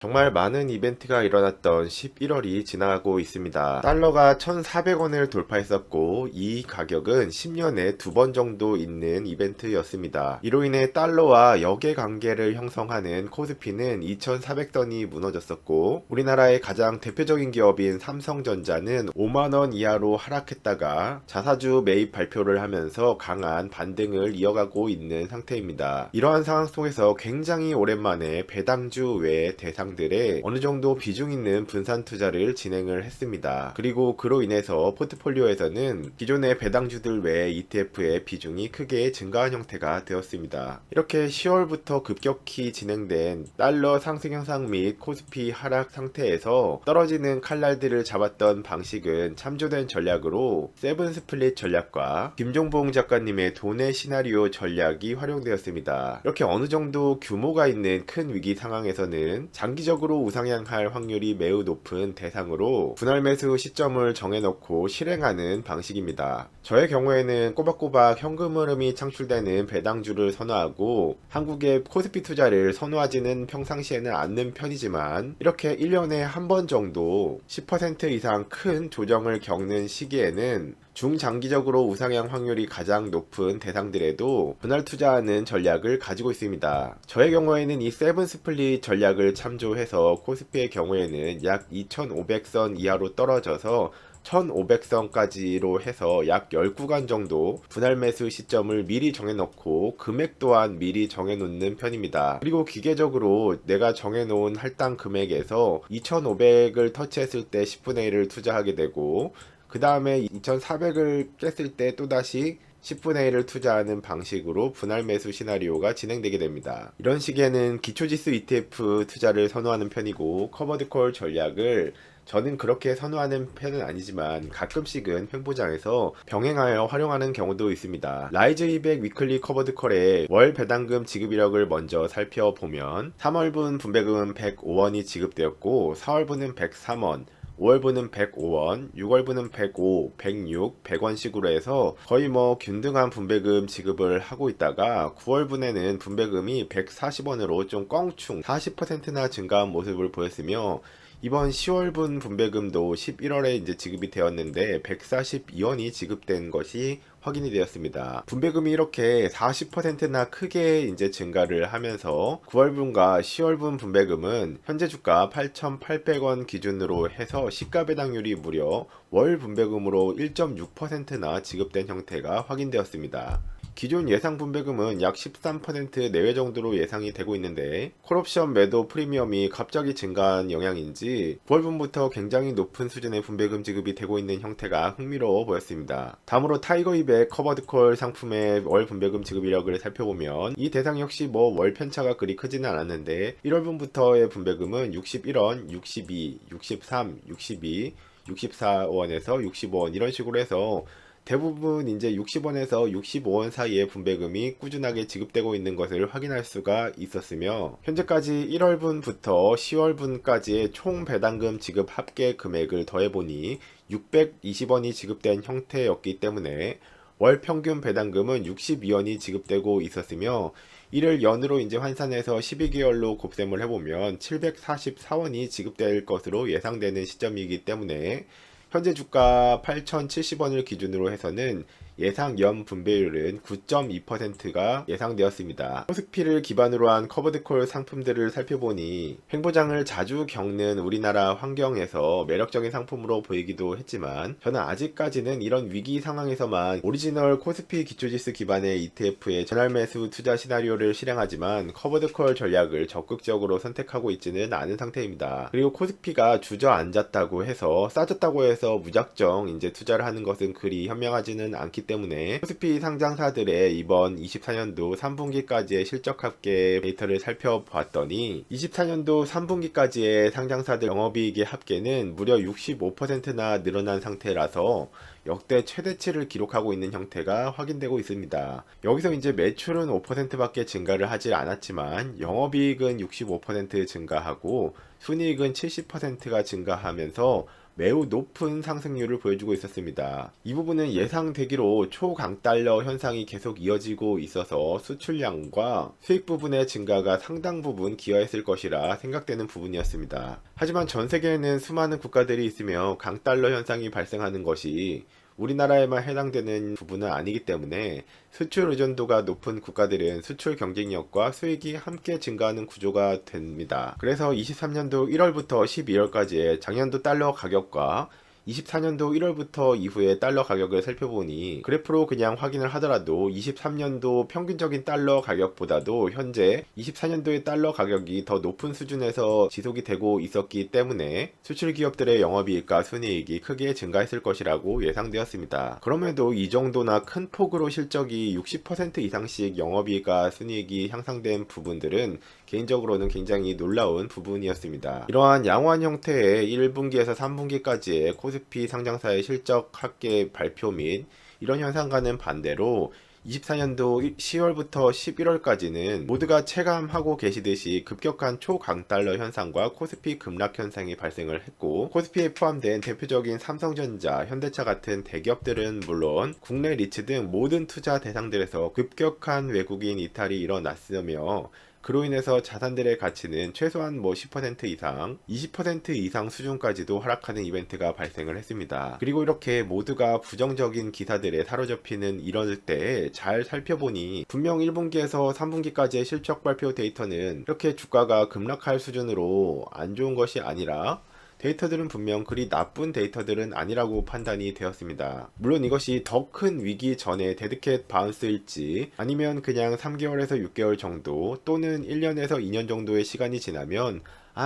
정말 많은 이벤트가 일어났던 11월이 지나가고 있습니다. 달러가 1,400원을 돌파했었고 이 가격은 10년에 2번 정도 있는 이벤트였습니다. 이로 인해 달러와 역의 관계를 형성하는 코스피는 2,400선이 무너졌었고 우리나라의 가장 대표적인 기업인 삼성전자는 5만원 이하로 하락했다가 자사주 매입 발표를 하면서 강한 반등을 이어가고 있는 상태입니다. 이러한 상황 속에서 굉장히 오랜만에 배당주 외 대상 들에 어느 정도 비중 있는 분산 투자를 진행을 했습니다. 그리고 그로 인해서 포트폴리오에서는 기존의 배당주들 외 ETF의 비중이 크게 증가한 형태가 되었습니다. 이렇게 10월부터 급격히 진행된 달러 상승 현상 및 코스피 하락 상태에서 떨어지는 칼날들을 잡았던 방식은 참조된 전략으로 세븐 스플릿 전략과 김종봉 작가님의 돈의 시나리오 전략이 활용되었습니다. 이렇게 어느 정도 규모가 있는 큰 위기 상황에서는 장기적으로 우상향할 확률이 매우 높은 대상으로 분할 매수 시점을 정해놓고 실행하는 방식입니다. 저의 경우에는 꼬박꼬박 현금 흐름이 창출되는 배당주를 선호하고 한국의 코스피 투자를 선호하지는 평상시에는 않는 편이지만 이렇게 1년에 한 번 정도 10% 이상 큰 조정을 겪는 시기에는 중장기적으로 우상향 확률이 가장 높은 대상들에도 분할 투자하는 전략을 가지고 있습니다. 저의 경우에는 이 세븐 스플릿 전략을 참조해서 코스피의 경우에는 약 2500선 이하로 떨어져서 1500선까지로 해서 약 10구간 정도 분할 매수 시점을 미리 정해놓고 금액 또한 미리 정해놓는 편입니다. 그리고 기계적으로 내가 정해놓은 할당 금액에서 2500을 터치했을 때 10분의 1을 투자하게 되고 그 다음에 2400을 깼을 때 또다시 10분의 1을 투자하는 방식으로 분할 매수 시나리오가 진행되게 됩니다. 이런 시기에는 기초지수 ETF 투자를 선호하는 편이고 커버드콜 전략을 저는 그렇게 선호하는 편은 아니지만 가끔씩은 횡보장에서 병행하여 활용하는 경우도 있습니다. 라이즈 200 위클리 커버드콜의 월 배당금 지급 이력을 먼저 살펴보면 3월분 분배금은 105원이 지급되었고 4월분은 103원 5월분은 105원, 6월분은 105, 106, 100원씩으로 해서 거의 균등한 분배금 지급을 하고 있다가 9월분에는 분배금이 140원으로 좀 껑충 40%나 증가한 모습을 보였으며 이번 10월분 분배금도 11월에 이제 지급이 되었는데 142원이 지급된 것이 확인이 되었습니다. 분배금이 이렇게 40%나 크게 이제 증가를 하면서 9월분과 10월분 분배금은 현재 주가 8,800원 기준으로 해서 시가 배당률이 무려 월 분배금으로 1.6%나 지급된 형태가 확인되었습니다. 기존 예상 분배금은 약 13% 내외 정도로 예상이 되고 있는데 콜옵션 매도 프리미엄이 갑자기 증가한 영향인지 9월분부터 굉장히 높은 수준의 분배금 지급이 되고 있는 형태가 흥미로워 보였습니다. 다음으로 타이거 200 커버드콜 상품의 월 분배금 지급 이력을 살펴보면 이 대상 역시 월 편차가 그리 크지는 않았는데 1월분부터의 분배금은 61원, 62, 63, 62, 64원에서 65원 이런 식으로 해서 대부분 이제 60원에서 65원 사이의 분배금이 꾸준하게 지급되고 있는 것을 확인할 수가 있었으며 현재까지 1월분부터 10월분까지의 총 배당금 지급 합계 금액을 더해보니 620원이 지급된 형태였기 때문에 월 평균 배당금은 62원이 지급되고 있었으며 이를 연으로 이제 환산해서 12개월로 곱셈을 해보면 744원이 지급될 것으로 예상되는 시점이기 때문에 현재 주가 8,070원을 기준으로 해서는 예상 연 분배율은 9.2%가 예상되었습니다. 코스피를 기반으로 한 커버드콜 상품들을 살펴보니 횡보장을 자주 겪는 우리나라 환경에서 매력적인 상품으로 보이기도 했지만 저는 아직까지는 이런 위기 상황에서만 오리지널 코스피 기초지수 기반의 ETF의 전환 매수 투자 시나리오를 실행하지만 커버드콜 전략을 적극적으로 선택하고 있지는 않은 상태입니다. 그리고 코스피가 주저앉았다고 해서 싸졌다고 해서 무작정 이제 투자를 하는 것은 그리 현명하지는 않기 때문에 코스피 상장사들의 이번 24년도 3분기까지의 실적 합계 데이터를 살펴봤더니 24년도 3분기까지의 상장사들 영업이익의 합계는 무려 65%나 늘어난 상태라서 역대 최대치를 기록하고 있는 형태가 확인되고 있습니다. 여기서 이제 매출은 5%밖에 증가를 하지 않았지만 영업이익은 65% 증가하고 순이익은 70%가 증가하면서 매우 높은 상승률을 보여주고 있었습니다. 이 부분은 예상되기로 초강달러 현상이 계속 이어지고 있어서 수출량과 수익 부분의 증가가 상당 부분 기여했을 것이라 생각되는 부분이었습니다. 하지만 전 세계에는 수많은 국가들이 있으며 강달러 현상이 발생하는 것이 우리나라에만 해당되는 부분은 아니기 때문에 수출 의존도가 높은 국가들은 수출 경쟁력과 수익이 함께 증가하는 구조가 됩니다. 그래서 23년도 1월부터 12월까지의 작년도 달러 가격과 24년도 1월부터 이후의 달러 가격을 살펴보니 그래프로 그냥 확인을 하더라도 23년도 평균적인 달러 가격보다도 현재 24년도의 달러 가격이 더 높은 수준에서 지속이 되고 있었기 때문에 수출 기업들의 영업이익과 순이익이 크게 증가했을 것이라고 예상되었습니다. 그럼에도 이 정도나 큰 폭으로 실적이 60% 이상씩 영업이익과 순이익이 향상된 부분들은 개인적으로는 굉장히 놀라운 부분이었습니다. 이러한 양호한 형태의 1분기에서 3분기까지의 코스피 상장사의 실적 합계 발표 및 이런 현상과는 반대로 24년도 10월부터 11월까지는 모두가 체감하고 계시듯이 급격한 초강달러 현상과 코스피 급락 현상이 발생을 했고, 코스피에 포함된 대표적인 삼성전자, 현대차 같은 대기업들은 물론 국내 리츠 등 모든 투자 대상들에서 급격한 외국인 이탈이 일어났으며, 그로 인해서 자산들의 가치는 최소한 10% 이상, 20% 이상 수준까지도 하락하는 이벤트가 발생을 했습니다. 그리고 이렇게 모두가 부정적인 기사들에 사로잡히는 이럴 때 잘 살펴보니 분명 1분기에서 3분기까지의 실적 발표 데이터는 이렇게 주가가 급락할 수준으로 안 좋은 것이 아니라 데이터들은 분명 그리 나쁜 데이터들은 아니라고 판단이 되었습니다. 물론 이것이 더 큰 위기 전에 데드캣 바운스일지 아니면 그냥 3개월에서 6개월 정도 또는 1년에서 2년 정도의 시간이 지나면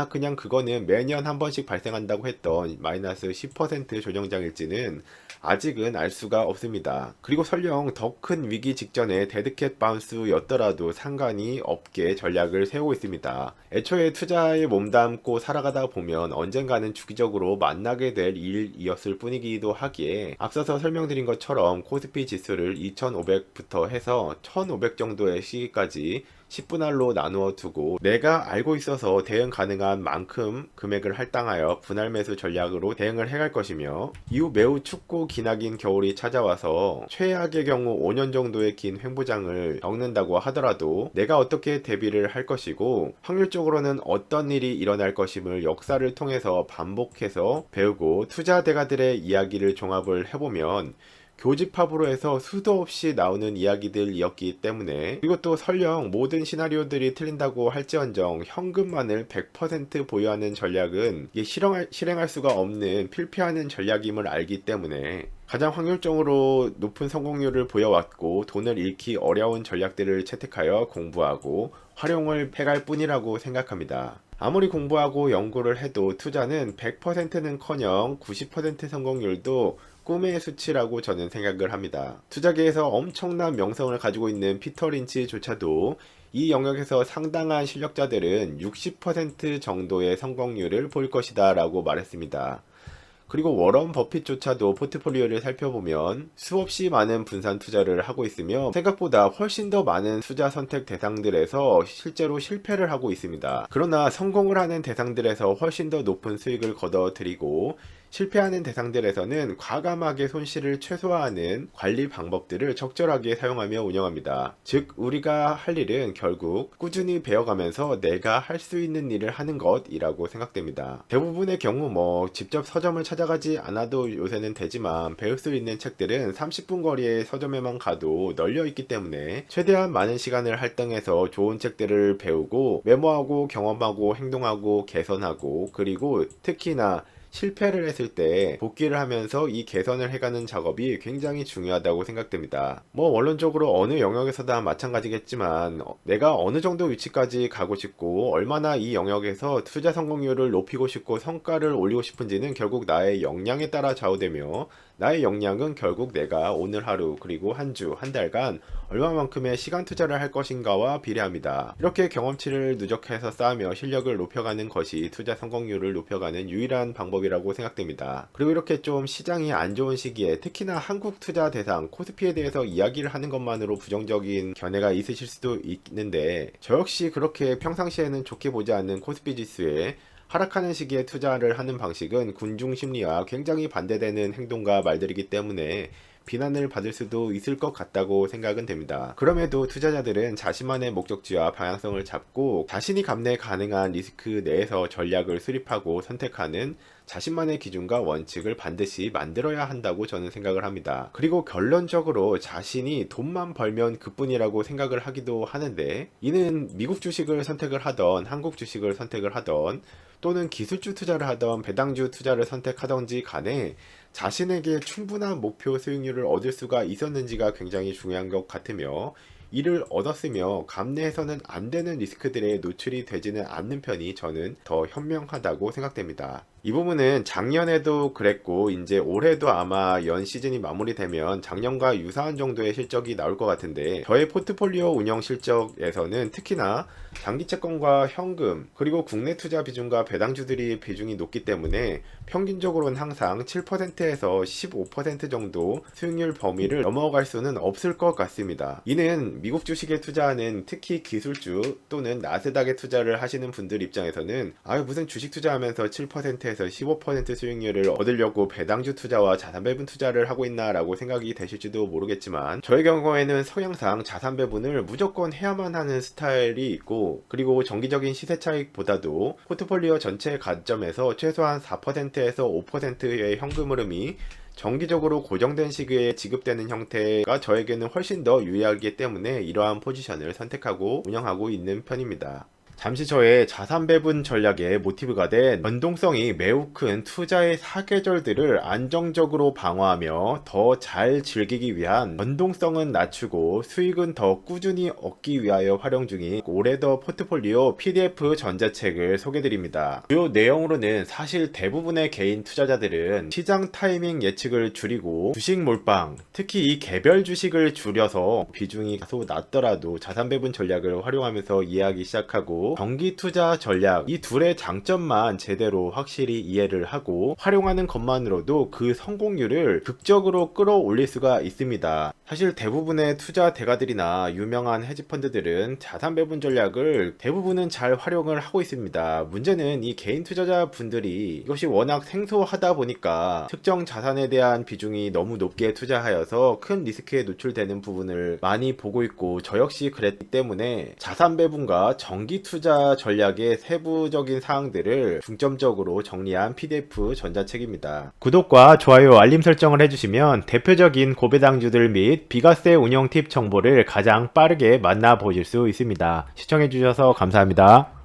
그냥 그거는 매년 한 번씩 발생한다고 했던 마이너스 10% 조정장일지는 아직은 알 수가 없습니다. 그리고 설령 더 큰 위기 직전에 데드캣 바운스였더라도 상관이 없게 전략을 세우고 있습니다. 애초에 투자에 몸담고 살아가다 보면 언젠가는 주기적으로 만나게 될 일이었을 뿐이기도 하기에 앞서서 설명드린 것처럼 코스피 지수를 2500부터 해서 1500 정도의 시기까지 10분할로 나누어 두고 내가 알고 있어서 대응 가능한 만큼 금액을 할당하여 분할 매수 전략으로 대응을 해갈 것이며, 이후 매우 춥고 기나긴 겨울이 찾아와서 최악의 경우 5년 정도의 긴 횡보장을 겪는다고 하더라도 내가 어떻게 대비를 할 것이고 확률적으로는 어떤 일이 일어날 것임을 역사를 통해서 반복해서 배우고 투자 대가들의 이야기를 종합을 해보면 교집합으로 해서 수도 없이 나오는 이야기들이었기 때문에, 그리고 또 설령 모든 시나리오들이 틀린다고 할지언정 현금만을 100% 보유하는 전략은 이게 실행할 수가 없는 필패하는 전략임을 알기 때문에 가장 확률적으로 높은 성공률을 보여왔고 돈을 잃기 어려운 전략들을 채택하여 공부하고 활용을 해갈 뿐이라고 생각합니다. 아무리 공부하고 연구를 해도 투자는 100%는커녕 90% 성공률도 꿈의 수치라고 저는 생각을 합니다. 투자계에서 엄청난 명성을 가지고 있는 피터 린치조차도 이 영역에서 상당한 실력자들은 60% 정도의 성공률을 볼 것이다 라고 말했습니다. 그리고 워런 버핏조차도 포트폴리오를 살펴보면 수없이 많은 분산 투자를 하고 있으며 생각보다 훨씬 더 많은 투자 선택 대상들에서 실제로 실패를 하고 있습니다. 그러나 성공을 하는 대상들에서 훨씬 더 높은 수익을 거둬들이고 실패하는 대상들에서는 과감하게 손실을 최소화하는 관리 방법들을 적절하게 사용하며 운영합니다. 즉 우리가 할 일은 결국 꾸준히 배워가면서 내가 할 수 있는 일을 하는 것이라고 생각됩니다. 대부분의 경우 직접 서점을 찾아가지 않아도 요새는 되지만 배울 수 있는 책들은 30분 거리의 서점에만 가도 널려 있기 때문에 최대한 많은 시간을 할당해서 좋은 책들을 배우고 메모하고 경험하고 행동하고 개선하고, 그리고 특히나 실패를 했을 때 복귀를 하면서 이 개선을 해가는 작업이 굉장히 중요하다고 생각됩니다. 원론적으로 어느 영역에서 다 마찬가지겠지만 내가 어느 정도 위치까지 가고 싶고 얼마나 이 영역에서 투자 성공률을 높이고 싶고 성과를 올리고 싶은지는 결국 나의 역량에 따라 좌우되며, 나의 역량은 결국 내가 오늘 하루 그리고 한 주, 한 달간 얼마만큼의 시간 투자를 할 것인가와 비례합니다. 이렇게 경험치를 누적해서 쌓으며 실력을 높여가는 것이 투자 성공률을 높여가는 유일한 방법이라고 생각됩니다. 그리고 이렇게 좀 시장이 안 좋은 시기에 특히나 한국 투자 대상 코스피에 대해서 이야기를 하는 것만으로 부정적인 견해가 있으실 수도 있는데, 저 역시 그렇게 평상시에는 좋게 보지 않는 코스피 지수에 하락하는 시기에 투자를 하는 방식은 군중 심리와 굉장히 반대되는 행동과 말들이기 때문에 비난을 받을 수도 있을 것 같다고 생각은 됩니다. 그럼에도 투자자들은 자신만의 목적지와 방향성을 잡고 자신이 감내 가능한 리스크 내에서 전략을 수립하고 선택하는 자신만의 기준과 원칙을 반드시 만들어야 한다고 저는 생각을 합니다. 그리고 결론적으로 자신이 돈만 벌면 그뿐이라고 생각을 하기도 하는데, 이는 미국 주식을 선택을 하던 한국 주식을 선택을 하던 또는 기술주 투자를 하던 배당주 투자를 선택하던지 간에 자신에게 충분한 목표 수익률을 얻을 수가 있었는지가 굉장히 중요한 것 같으며, 이를 얻었으며 감내해서는 안 되는 리스크들에 노출이 되지는 않는 편이 저는 더 현명하다고 생각됩니다. 이 부분은 작년에도 그랬고 이제 올해도 아마 연 시즌이 마무리되면 작년과 유사한 정도의 실적이 나올 것 같은데, 저의 포트폴리오 운영 실적에서는 특히나 장기 채권과 현금 그리고 국내 투자 비중과 배당주들이 비중이 높기 때문에 평균적으로는 항상 7%에서 15% 정도 수익률 범위를 넘어갈 수는 없을 것 같습니다. 이는 미국 주식에 투자하는 특히 기술주 또는 나스닥에 투자를 하시는 분들 입장에서는 무슨 주식 투자하면서 7%에서 15% 수익률을 얻으려고 배당주 투자와 자산 배분 투자를 하고 있나 라고 생각이 되실지도 모르겠지만, 저의 경우에는 성향상 자산 배분을 무조건 해야만 하는 스타일이 있고, 그리고 정기적인 시세 차익보다도 포트폴리오 전체 관점에서 최소한 4%에서 5%의 현금 흐름이 정기적으로 고정된 시기에 지급되는 형태가 저에게는 훨씬 더 유리하기 때문에 이러한 포지션을 선택하고 운영하고 있는 편입니다. 잠시 저의 자산 배분 전략의 모티브가 된 변동성이 매우 큰 투자의 사계절들을 안정적으로 방어하며 더 잘 즐기기 위한, 변동성은 낮추고 수익은 더 꾸준히 얻기 위하여 활용 중인 올해더 포트폴리오 PDF 전자책을 소개드립니다. 주요 내용으로는 사실 대부분의 개인 투자자들은 시장 타이밍 예측을 줄이고 주식 몰빵, 특히 이 개별 주식을 줄여서 비중이 다소 낮더라도 자산 배분 전략을 활용하면서 이해하기 시작하고, 정기 투자 전략, 이 둘의 장점만 제대로 확실히 이해를 하고 활용하는 것만으로도 그 성공률을 극적으로 끌어올릴 수가 있습니다. 사실 대부분의 투자 대가들이나 유명한 헤지펀드들은 자산 배분 전략을 대부분은 잘 활용을 하고 있습니다. 문제는 이 개인 투자자 분들이 이것이 워낙 생소하다 보니까 특정 자산에 대한 비중이 너무 높게 투자하여서 큰 리스크에 노출되는 부분을 많이 보고 있고, 저 역시 그랬기 때문에 자산 배분과 정기 투자 전략의 세부적인 사항들을 중점적으로 정리한 PDF 전자책입니다. 구독과 좋아요, 알림 설정을 해주시면 대표적인 고배당주들 및 비과세 운영 팁 정보를 가장 빠르게 만나보실 수 있습니다. 시청해주셔서 감사합니다.